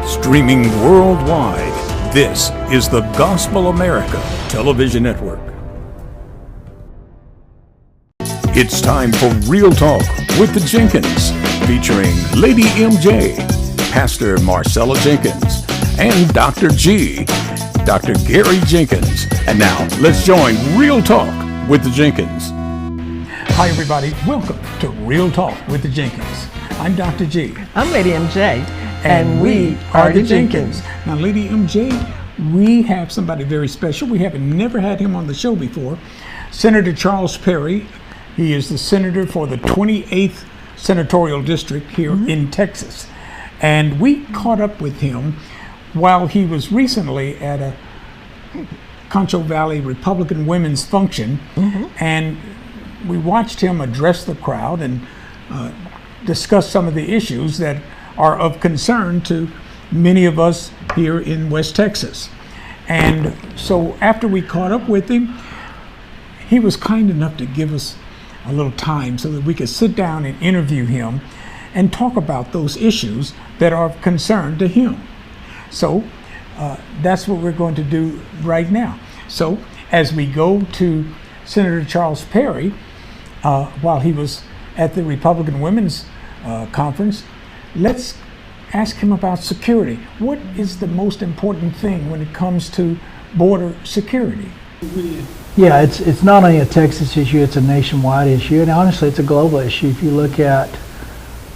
Streaming worldwide, this is the Gospel America Television Network. It's time for Real Talk with the Jenkins, featuring Lady MJ, Pastor Marcella Jenkins, and Dr. G, Dr. Gary Jenkins. And now, let's join Real Talk with the Jenkins. Hi, everybody. Welcome to Real Talk with the Jenkins. I'm Dr. G. I'm Lady MJ. And we are the Jenkins. Now, Lady MJ, we have somebody very special. We haven't never had him on the show before. Senator Charles Perry. He is the senator for the 28th Senatorial District here in Texas. And we caught up with him while he was recently at a Concho Valley Republican Women's Function. And we watched him address the crowd and discuss some of the issues that are of concern to many of us here in West Texas. And so after we caught up with him, he was kind enough to give us a little time so that we could sit down and interview him and talk about those issues that are of concern to him. So that's what we're going to do right now. So as we go to Senator Charles Perry, while he was at the Republican Women's Conference, let's ask him about security. What is the most important thing when it comes to border security? Yeah, it's not only a Texas issue, it's a nationwide issue, and honestly it's a global issue. If you look at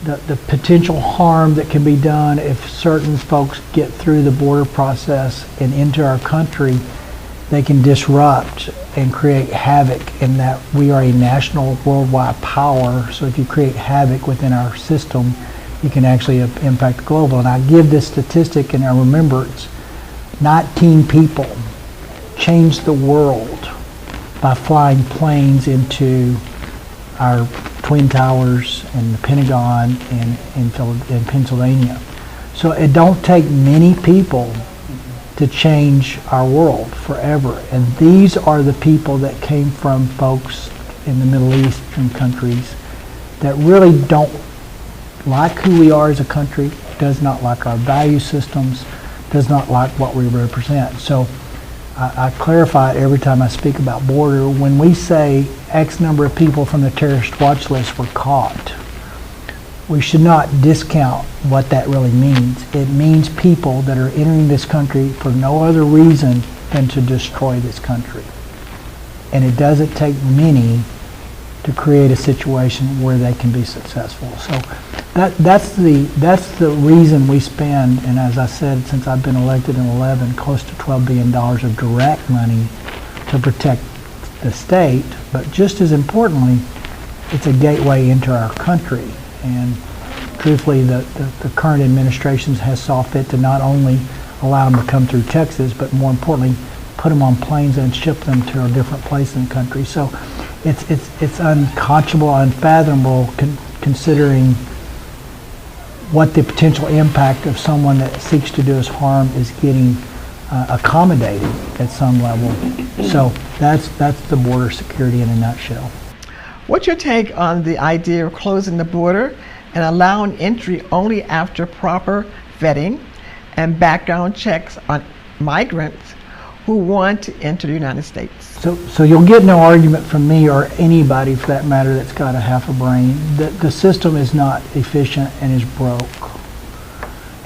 the potential harm that can be done if certain folks get through the border process and into our country, they can disrupt and create havoc in that we are a national worldwide power. So if you create havoc within our system, you can actually impact global. And I give this statistic in our remembrance. 19 people changed the world by flying planes into our Twin Towers and the Pentagon in Pennsylvania. So it don't take many people to change our world forever. And these are the people that came from folks in the Middle Eastern countries that really don't like who we are as a country, does not like our value systems, does not like what we represent. So I clarify it every time I speak about border. When we say X number of people from the terrorist watch list were caught, we should not discount what that really means. It means people that are entering this country for no other reason than to destroy this country. And it doesn't take many to create a situation where they can be successful. So that's the reason we spend, and as I said, since I've been elected in 11, close to $12 billion of direct money to protect the state. But just as importantly, it's a gateway into our country. And truthfully, the current administration has saw fit to not only allow them to come through Texas, but more importantly, put them on planes and ship them to a different place in the country. So it's unconscionable, unfathomable, considering what the potential impact of someone that seeks to do us harm is getting accommodated at some level. So that's the border security in a nutshell. What's your take on the idea of closing the border and allowing entry only after proper vetting and background checks on migrants who want to enter the United States? So you'll get no argument from me or anybody for that matter that's got a half a brain. The system is not efficient and is broke.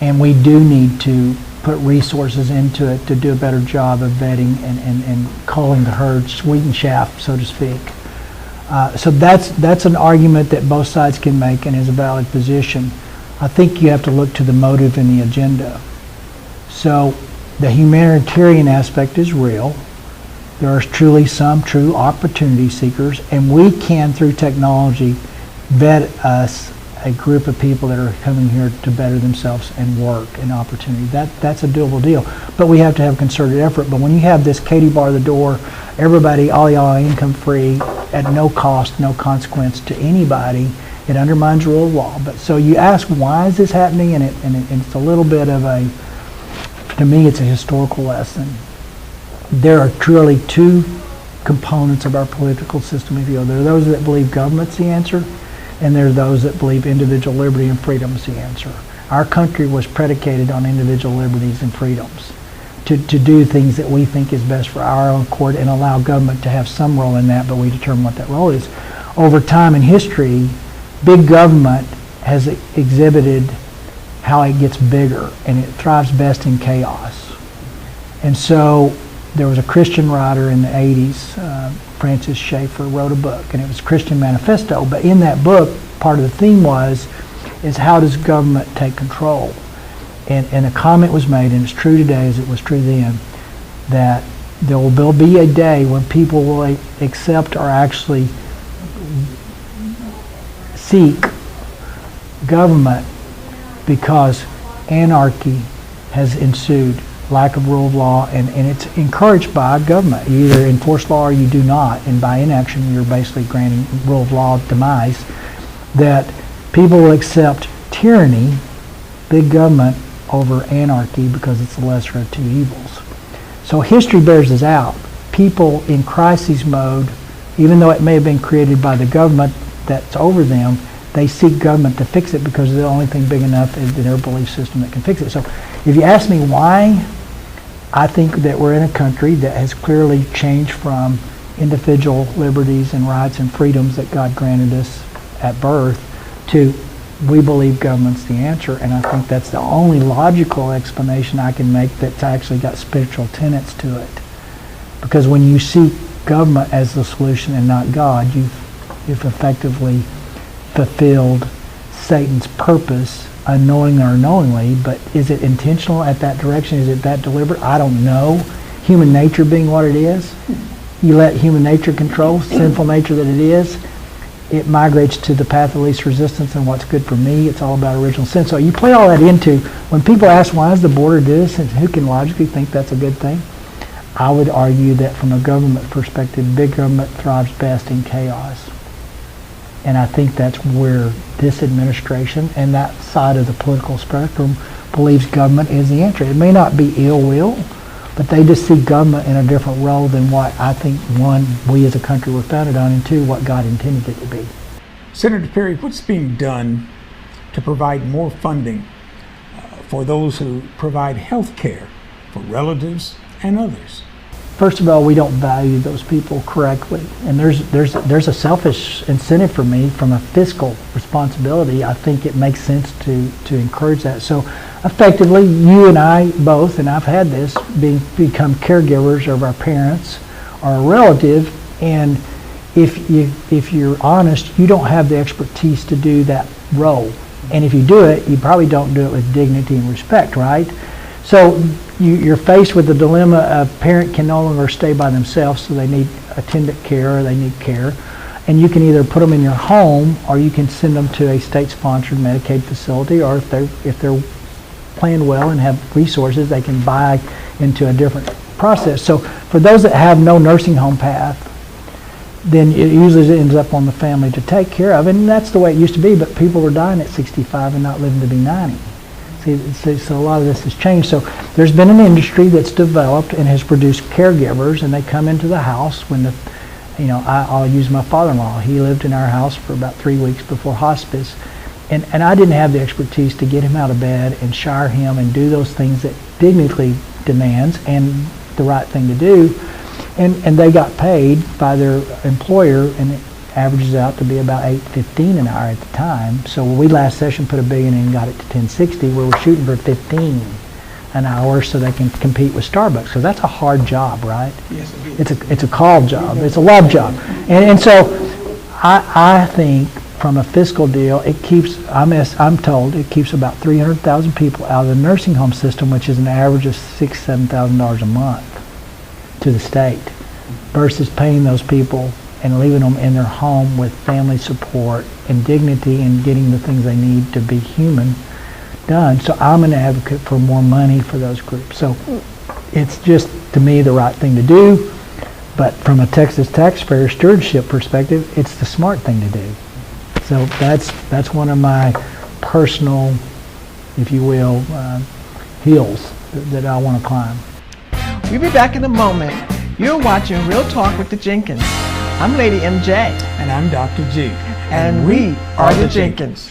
And we do need to put resources into it to do a better job of vetting and culling the herd, sweeten shaft, so to speak. So that's an argument that both sides can make and is a valid position. I think you have to look to the motive and the agenda. So the humanitarian aspect is real. There are truly some true opportunity seekers, and we can, through technology, vet us a group of people that are coming here to better themselves and work and opportunity. That's a doable deal. But we have to have concerted effort. But when you have this Katie bar the door, everybody, all y'all income free, at no cost, no consequence to anybody, it undermines rule of law. But so you ask, why is this happening? And it's a little bit of a, to me, it's a historical lesson. There are truly two components of our political system, if you will. There are those that believe government's the answer, and there are those that believe individual liberty and freedom is the answer. Our country was predicated on individual liberties and freedoms to do things that we think is best for our own accord and allow government to have some role in that, but we determine what that role is. Over time in history, big government has exhibited how it gets bigger, and it thrives best in chaos. And so there was a Christian writer in the 80s, Francis Schaeffer, wrote a book, and it was Christian Manifesto, but in that book, part of the theme is how does government take control? And a comment was made, and it's true today as it was true then, that there will be a day when people will accept or actually seek government because anarchy has ensued, lack of rule of law, and it's encouraged by government. You either enforce law or you do not, and by inaction you're basically granting rule of law demise, that people will accept tyranny, big government, over anarchy because it's the lesser of two evils. So history bears this out. People in crisis mode, even though it may have been created by the government that's over them, they seek government to fix it because it's the only thing big enough in their belief system that can fix it. So if you ask me why, I think that we're in a country that has clearly changed from individual liberties and rights and freedoms that God granted us at birth to we believe government's the answer, and I think that's the only logical explanation I can make that's actually got spiritual tenets to it. Because when you see government as the solution and not God, you've effectively fulfilled Satan's purpose, unknowingly or knowingly, but is it intentional at that direction? Is it that deliberate? I don't know. Human nature being what it is, you let human nature control, sinful nature that it is, it migrates to the path of least resistance and what's good for me. It's all about original sin. So you play all that into, when people ask why does the border do this and who can logically think that's a good thing, I would argue that from a government perspective, big government thrives best in chaos. And I think that's where this administration and that side of the political spectrum believes government is the answer. It may not be ill will, but they just see government in a different role than what I think, one, we as a country were founded on, and two, what God intended it to be. Senator Perry, what's being done to provide more funding for those who provide health care for relatives and others? First of all, we don't value those people correctly, and there's a selfish incentive for me from a fiscal responsibility. I think it makes sense to encourage that. So effectively, you and I both, and I've had this, become caregivers of our parents or a relative, and if you're honest, you don't have the expertise to do that role. And if you do it, you probably don't do it with dignity and respect, right? So you're faced with the dilemma of parent can no longer stay by themselves, so they need attendant care or they need care. And you can either put them in your home or you can send them to a state-sponsored Medicaid facility, or if they're planned well and have resources, they can buy into a different process. So for those that have no nursing home path, then it usually ends up on the family to take care of. And that's the way it used to be, but people were dying at 65 and not living to be 90. So a lot of this has changed. So there's been an industry that's developed and has produced caregivers, and they come into the house when I'll use my father-in-law. He lived in our house for about 3 weeks before hospice, and I didn't have the expertise to get him out of bed and shower him and do those things that dignity demands and the right thing to do. And they got paid by their employer, and it averages out to be about $8.15 an hour at the time. So when we last session put $1 billion in and got it to $10.60, we were shooting for $15 an hour so they can compete with Starbucks. So that's a hard job, right? Yes, it is. It's a call job. It's a love job. And so I think from a fiscal deal, it keeps, I'm told, it keeps about 300,000 people out of the nursing home system, which is an average of $6,000, $7,000 a month to the state, versus paying those people and leaving them in their home with family support and dignity and getting the things they need to be human done. So I'm an advocate for more money for those groups. So it's just, to me, the right thing to do. But from a Texas taxpayer stewardship perspective, it's the smart thing to do. So that's one of my personal, if you will, hills that I want to climb. We'll be back in a moment. You're watching Real Talk with the Jenkins. I'm Lady MJ. And I'm Dr. G. And we are the Jenkins.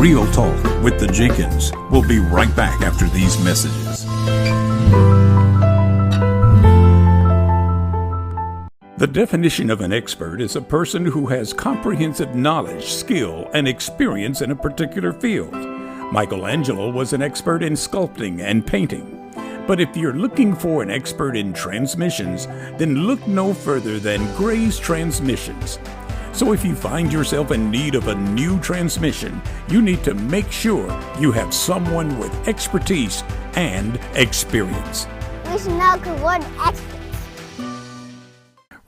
Real Talk with the Jenkins. We'll be right back after these messages. The definition of an expert is a person who has comprehensive knowledge, skill, and experience in a particular field. Michelangelo was an expert in sculpting and painting. But if you're looking for an expert in transmissions, then look no further than Gray's Transmissions. So if you find yourself in need of a new transmission, you need to make sure you have someone with expertise and experience. We should know because we're the experts.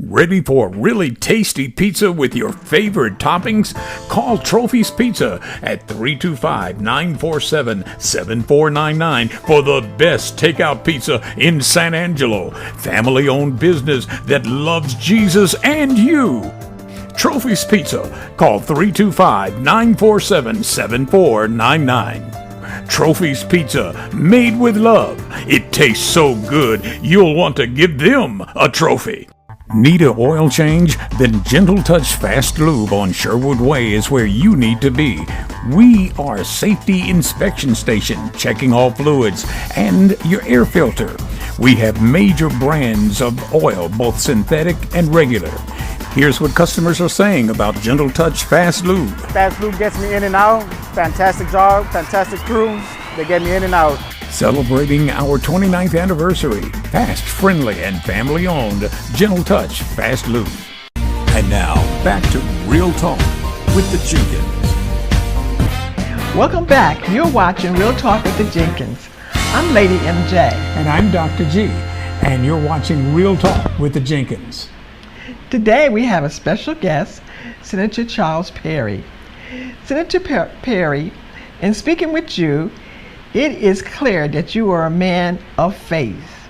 Ready for really tasty pizza with your favorite toppings? Call Trophy's Pizza at 325-947-7499 for the best takeout pizza in San Angelo. Family-owned business that loves Jesus and you. Trophy's Pizza. Call 325-947-7499. Trophy's Pizza, made with love. It tastes so good, you'll want to give them a trophy. Need an oil change? Then Gentle Touch Fast Lube on Sherwood Way is where you need to be. We are a safety inspection station, checking all fluids and your air filter. We have major brands of oil, both synthetic and regular. Here's what customers are saying about Gentle Touch Fast Lube. Fast Lube gets me in and out. Fantastic job, fantastic crew. They get me in and out. Celebrating our 29th anniversary, fast, friendly, and family-owned Gentle Touch Fast Lube. And now, back to Real Talk with the Jenkins. Welcome back. You're watching Real Talk with the Jenkins. I'm Lady MJ. And I'm Dr. G, and you're watching Real Talk with the Jenkins. Today we have a special guest, Senator Charles Perry. Senator Perry, in speaking with you, it is clear that you are a man of faith.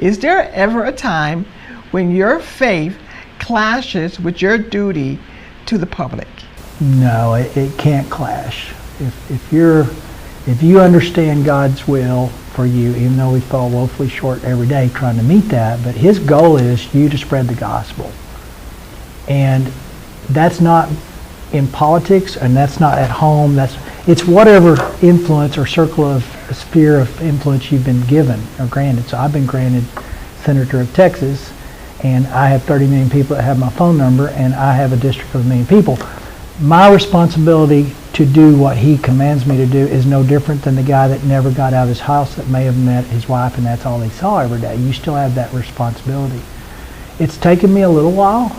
Is there ever a time when your faith clashes with your duty to the public? No, it can't clash. If you understand God's will for you, even though we fall woefully short every day trying to meet that, but His goal is you to spread the gospel. And that's not in politics, and that's not at home. It's whatever influence or sphere of influence you've been given or granted. So I've been granted Senator of Texas, and I have 30 million people that have my phone number, and I have a district of 1 million people. My responsibility to do what he commands me to do is no different than the guy that never got out of his house that may have met his wife and that's all they saw every day. You still have that responsibility. It's taken me a little while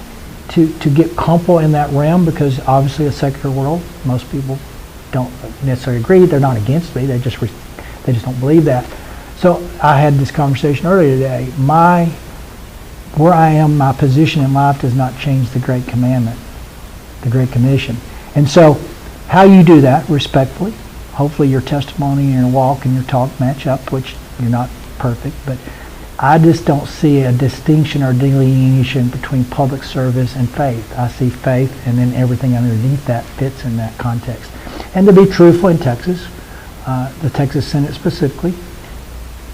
to get comfortable in that realm because obviously a secular world, most people don't necessarily agree. They're not against me. They just don't believe that. So I had this conversation earlier today. Where I am, my position in life does not change the Great Commandment, the Great Commission. And so how you do that respectfully, hopefully your testimony and your walk and your talk match up, which you're not perfect, but I just don't see a distinction or delineation between public service and faith. I see faith and then everything underneath that fits in that context. And to be truthful, in Texas, the Texas Senate specifically,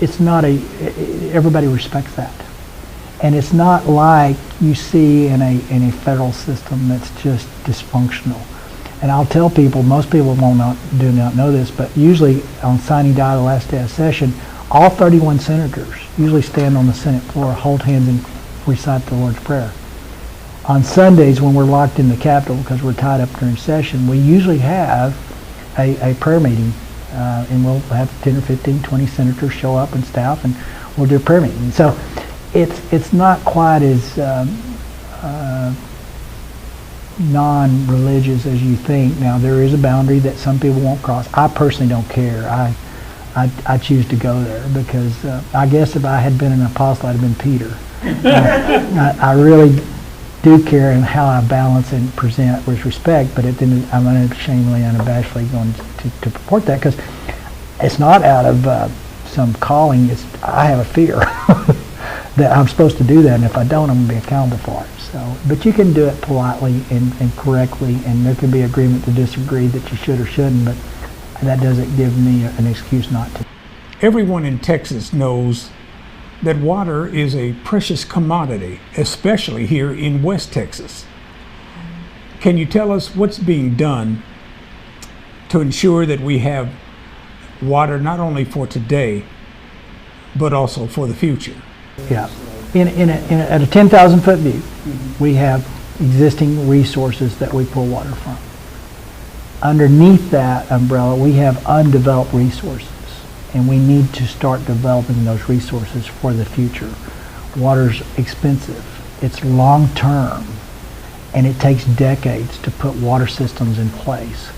it's not everybody respects that. And it's not like you see in a federal system that's just dysfunctional. And I'll tell people, most people do not know this, but usually on signing die the last day of session, all 31 senators usually stand on the Senate floor, hold hands, and recite the Lord's Prayer. On Sundays, when we're locked in the Capitol because we're tied up during session, we usually have a prayer meeting, and we'll have 10 or 15, 20 senators show up and staff, and we'll do a prayer meeting. So it's not quite as non-religious as you think. Now, there is a boundary that some people won't cross. I personally don't care. I choose to go there because I guess if I had been an apostle, I'd have been Peter. I really do care in how I balance and present with respect, but I'm unashamedly, unabashedly going to purport that because it's not out of some calling. I have a fear that I'm supposed to do that, and if I don't, I'm going to be accountable for it. So, but you can do it politely and correctly, and there can be agreement to disagree that you should or shouldn't, but that doesn't give me an excuse not to. Everyone in Texas knows that water is a precious commodity, especially here in West Texas. Can you tell us what's being done to ensure that we have water not only for today, but also for the future. Yeah. At a 10,000 foot view, we have existing resources that we pull water from. Underneath that umbrella, we have undeveloped resources, and we need to start developing those resources for the future. Water's expensive, it's long term, and it takes decades to put water systems in place.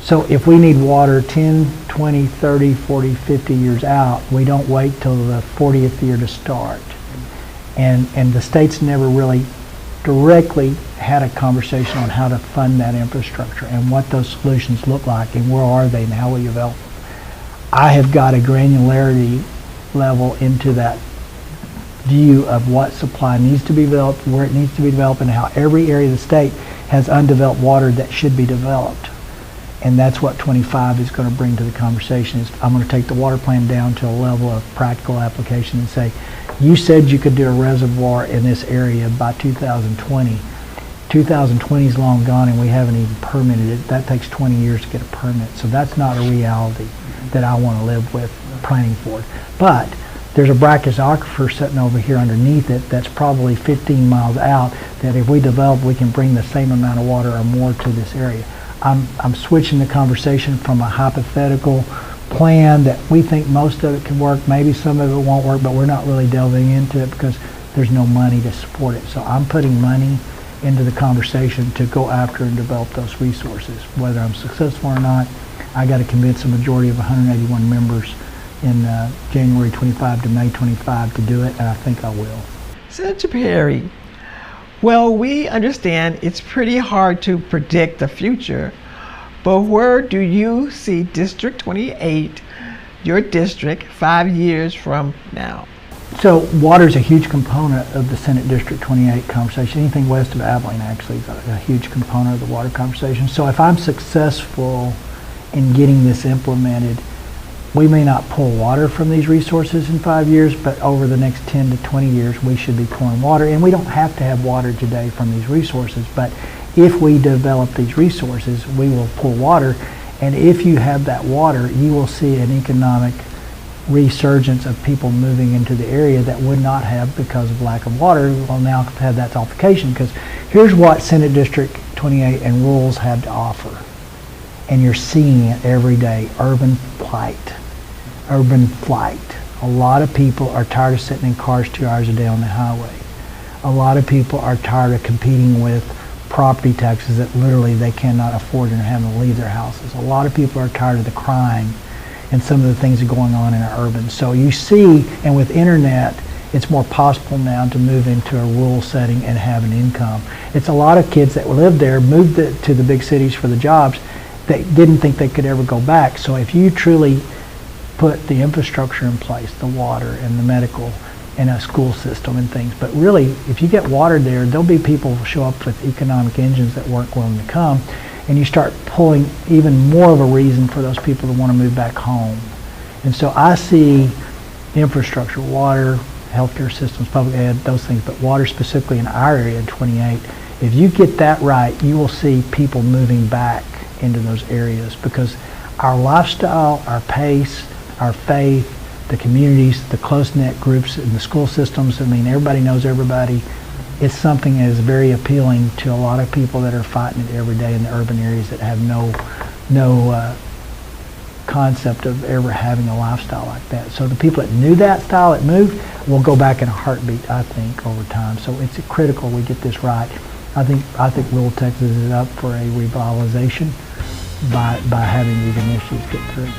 So if we need water 10, 20, 30, 40, 50 years out, we don't wait till the 40th year to start. And the state's never really directly had a conversation on how to fund that infrastructure and what those solutions look like and where are they and how we develop them. I have got a granularity level into that view of what supply needs to be developed, where it needs to be developed, and how every area of the state has undeveloped water that should be developed. And that's what 25 is going to bring to the conversation. Is I'm going to take the water plan down to a level of practical application and say, you said you could do a reservoir in this area by 2020. 2020 is long gone and we haven't even permitted it. That takes 20 years to get a permit. So that's not a reality that I want to live with planning for. But there's a brackish aquifer sitting over here underneath it that's probably 15 miles out that if we develop, we can bring the same amount of water or more to this area. I'm switching the conversation from a hypothetical plan that we think most of it can work, maybe some of it won't work, but we're not really delving into it because there's no money to support it. So I'm putting money into the conversation to go after and develop those resources. Whether I'm successful or not, I got to convince a majority of 181 members in January 25 to May 25 to do it, and I think I will. Senator Perry, well, we understand it's pretty hard to predict the future, but where do you see District 28, your district, 5 years from now? So water is a huge component of the Senate District 28 conversation. Anything west of Abilene actually is a huge component of the water conversation. So if I'm successful in getting this implemented, we may not pull water from these resources in 5 years, but over the next 10 to 20 years, we should be pulling water. And we don't have to have water today from these resources, but if we develop these resources, we will pull water. And if you have that water, you will see an economic resurgence of people moving into the area that would not have because of lack of water. Will now have that application, because here's what Senate District 28 and rules have to offer. And you're seeing it every day: urban flight. Urban flight. A lot of people are tired of sitting in cars 2 hours a day on the highway. A lot of people are tired of competing with property taxes that literally they cannot afford and are having to leave their houses. A lot of people are tired of the crime and some of the things that are going on in our urban. So you see, and with internet, it's more possible now to move into a rural setting and have an income. It's a lot of kids that live there, moved to the big cities for the jobs, they didn't think they could ever go back. So if you truly put the infrastructure in place, the water and the medical and a school system and things, but really if you get water there, there'll be people who show up with economic engines that weren't willing to come, and you start pulling even more of a reason for those people to want to move back home. And so I see infrastructure, water, healthcare systems, public ed, those things, but water specifically in our area in 28, if you get that right, you will see people moving back into those areas, because our lifestyle, our pace, our faith, the communities, the close-knit groups in the school systems, I mean, everybody knows everybody. It's something that is very appealing to a lot of people that are fighting it every day in the urban areas that have no concept of ever having a lifestyle like that. So the people that knew that style, that moved, will go back in a heartbeat, I think, over time. So it's critical we get this right. I think rural Texas is up for a revitalization by having these initiatives get through.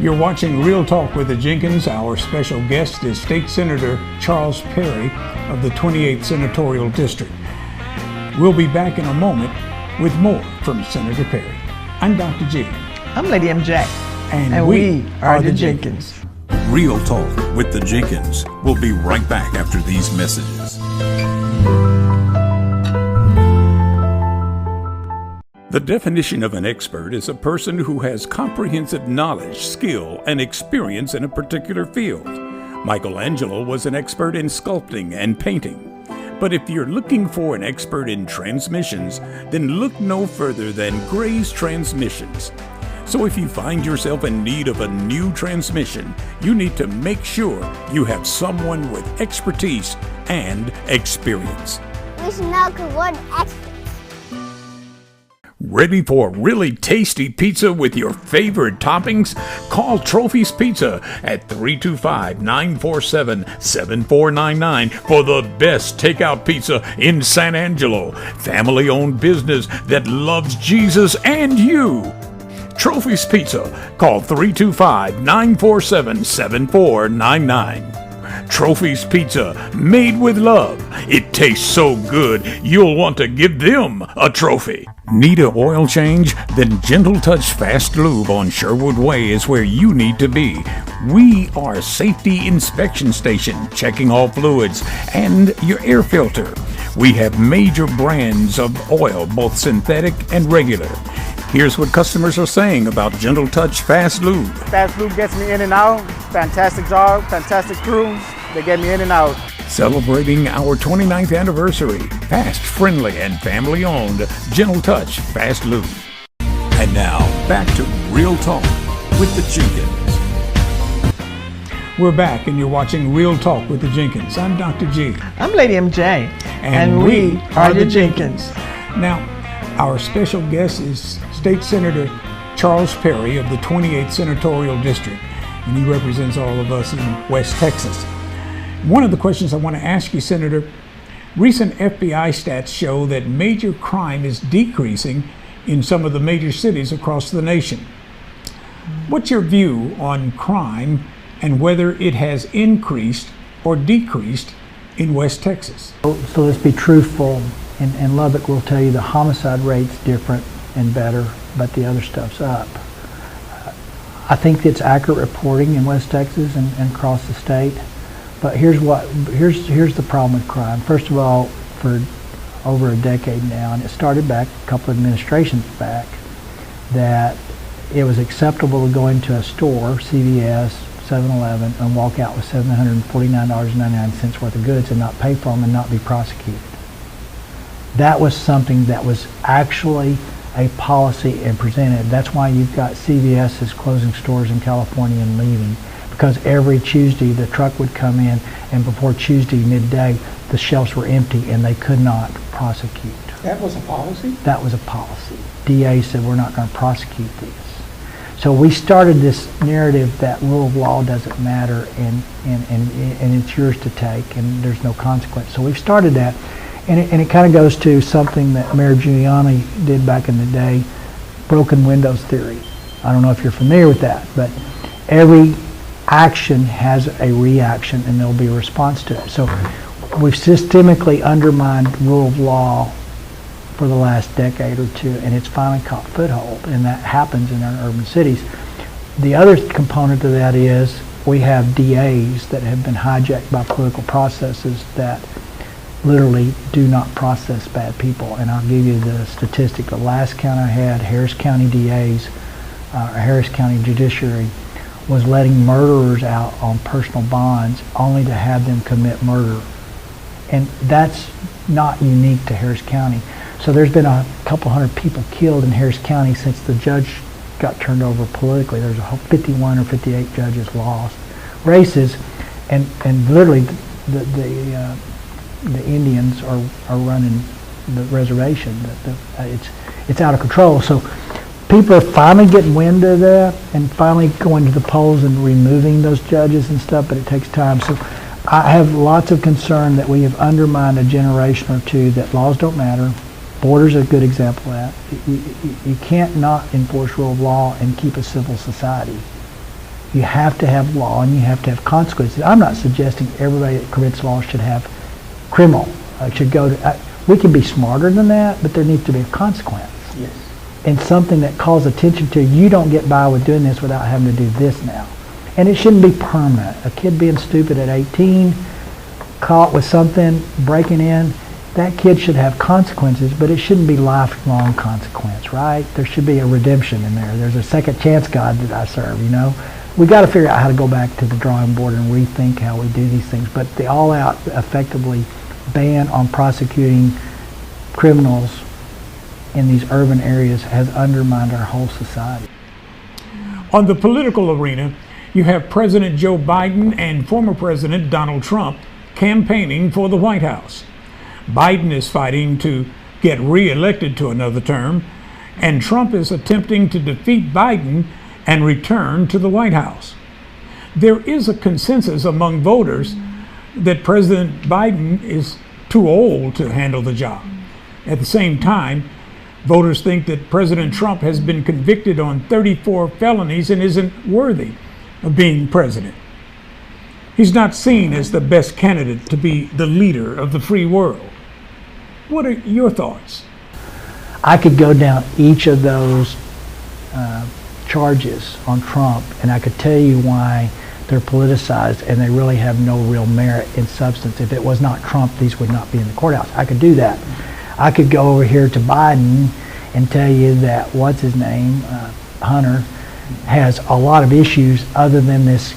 You're watching Real Talk with the Jenkins. Our special guest is State Senator Charles Perry of the 28th Senatorial District. We'll be back in a moment with more from Senator Perry. I'm Dr. G. I'm Lady MJ. And we are the Jenkins. Real Talk with the Jenkins. We'll be right back after these messages. The definition of an expert is a person who has comprehensive knowledge, skill, and experience in a particular field. Michelangelo was an expert in sculpting and painting. But if you're looking for an expert in transmissions, then look no further than Gray's Transmissions. So if you find yourself in need of a new transmission, you need to make sure you have someone with expertise and experience. We smell good experts. Ready for really tasty pizza with your favorite toppings? Call Trophy's Pizza at 325-947-7499 for the best takeout pizza in San Angelo. Family-owned business that loves Jesus and you. Trophy's Pizza. Call 325-947-7499. Trophy's Pizza, made with love. It tastes so good, you'll want to give them a trophy. Need an oil change? Then Gentle Touch Fast Lube on Sherwood Way is where you need to be. We are a safety inspection station, checking all fluids and your air filter. We have major brands of oil, both synthetic and regular. Here's what customers are saying about Gentle Touch Fast Lube. Fast Lube gets me in and out. Fantastic job, fantastic crew. They get me in and out. Celebrating our 29th anniversary, fast, friendly, and family-owned Gentle Touch Fast Lube. And now, back to Real Talk with the Jenkins. We're back, and you're watching Real Talk with the Jenkins. I'm Dr. G. I'm Lady MJ. And we are the Jenkins. Now, our special guest is State Senator Charles Perry of the 28th Senatorial District, and he represents all of us in West Texas. One of the questions I want to ask you, Senator, recent FBI stats show that major crime is decreasing in some of the major cities across the nation. What's your view on crime and whether it has increased or decreased in West Texas? So let's be truthful, and Lubbock will tell you the homicide rate's different and better, but the other stuff's up. I think it's accurate reporting in West Texas and across the state. But here's the problem with crime. First of all, for over a decade now, and it started back a couple of administrations back, that it was acceptable to go into a store, CVS, 7-Eleven, and walk out with $749.99 worth of goods and not pay for them and not be prosecuted. That was something that was actually a policy and presented. That's why you've got CVS is closing stores in California and leaving. Because every Tuesday the truck would come in, and before Tuesday midday the shelves were empty and they could not prosecute. That was a policy? That was a policy. DA said we're not going to prosecute these. So we started this narrative that rule of law doesn't matter and it's yours to take and there's no consequence. So we've started that, and it kind of goes to something that Mayor Giuliani did back in the day, broken windows theory. I don't know if you're familiar with that, but every action has a reaction and there'll be a response to it. So we've systemically undermined rule of law for the last decade or two, and it's finally caught foothold, and that happens in our urban cities. The other component to that is we have DAs that have been hijacked by political processes that literally do not process bad people. And I'll give you the statistic. The last count I had, Harris County DAs, Harris County Judiciary, was letting murderers out on personal bonds only to have them commit murder. And that's not unique to Harris County. So there's been a couple hundred people killed in Harris County since the judge got turned over politically. There's a whole 51 or 58 judges lost races, and literally the Indians are running the reservation. It's out of control. So people are finally getting wind of that and finally going to the polls and removing those judges and stuff, but it takes time. So I have lots of concern that we have undermined a generation or two, that laws don't matter. Border's a good example of that. You can't not enforce rule of law and keep a civil society. You have to have law and you have to have consequences. I'm not suggesting everybody that commits law should have criminal, should go to, we can be smarter than that, but there needs to be a consequence. Yes. And something that calls attention to, you don't get by with doing this without having to do this now. And it shouldn't be permanent. A kid being stupid at 18, caught with something, breaking in, that kid should have consequences, but it shouldn't be lifelong consequence, right? There should be a redemption in there. There's a second chance God that I serve, you know? We got to figure out how to go back to the drawing board and rethink how we do these things. But the all-out, effectively, ban on prosecuting criminals in these urban areas has undermined our whole society. On the political arena, you have President Joe Biden and former President Donald Trump campaigning for the White House. Biden is fighting to get re-elected to another term, and Trump is attempting to defeat Biden and return to the White House. There is a consensus among voters that President Biden is too old to handle the job. At the same time, voters think that President Trump has been convicted on 34 felonies and isn't worthy of being president. He's not seen as the best candidate to be the leader of the free world. What are your thoughts? I could go down each of those charges on Trump, and I could tell you why they're politicized and they really have no real merit in substance. If it was not Trump, these would not be in the courthouse. I could do that. I could go over here to Biden and tell you that what's his name, Hunter, has a lot of issues other than this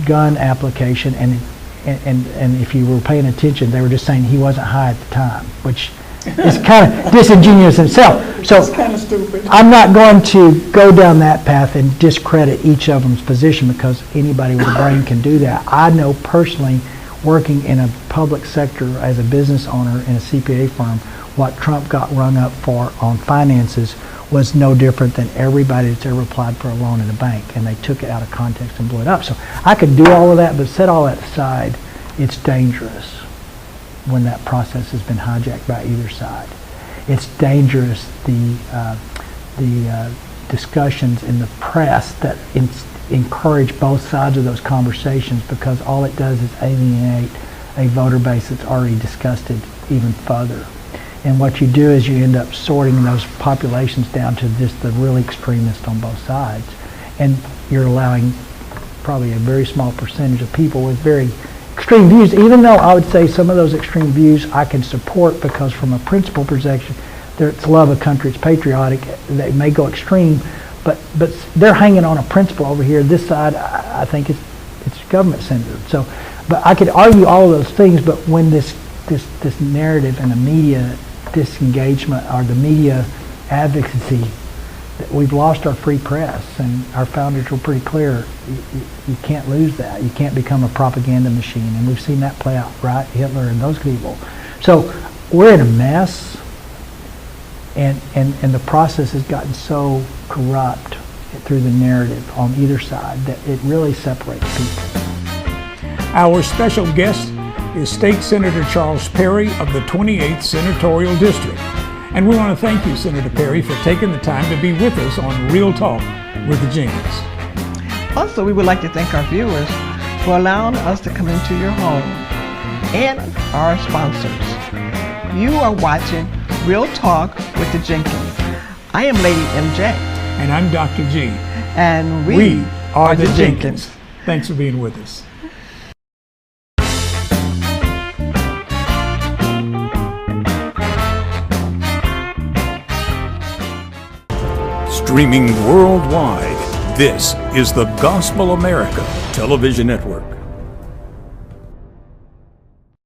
gun application, and if you were paying attention, they were just saying he wasn't high at the time, which is kind of disingenuous himself. So It's kind of stupid. I'm not going to go down that path and discredit each of them's position, because anybody with a brain can do that. I know personally, working in a public sector as a business owner in a CPA firm, what Trump got rung up for on finances was no different than everybody that's ever applied for a loan in a bank, and they took it out of context and blew it up. So I could do all of that, but set all that aside, it's dangerous when that process has been hijacked by either side. It's dangerous, the discussions in the press that encourage both sides of those conversations, because all it does is alienate a voter base that's already disgusted even further. And what you do is you end up sorting those populations down to just the really extremists on both sides. And you're allowing probably a very small percentage of people with very extreme views, even though I would say some of those extreme views I can support, because from a principle perspective, it's love of country, it's patriotic. They may go extreme, but they're hanging on a principle over here. This side, I think it's government centered. So, but I could argue all of those things, but when this narrative and the media disengagement or the media advocacy, that we've lost our free press, and our founders were pretty clear, you can't lose that. You can't become a propaganda machine, and we've seen that play out, right? Hitler and those people. So we're in a mess, and the process has gotten so corrupt through the narrative on either side that it really separates people. Our special guest is State Senator Charles Perry of the 28th Senatorial District. And we want to thank you, Senator Perry, for taking the time to be with us on Real Talk with the Jenkins. Also, we would like to thank our viewers for allowing us to come into your home, and our sponsors. You are watching Real Talk with the Jenkins. I am Lady MJ. And I'm Dr. G. And we are the Jenkins. Thanks for being with us. Streaming worldwide, this is the Gospel America Television Network.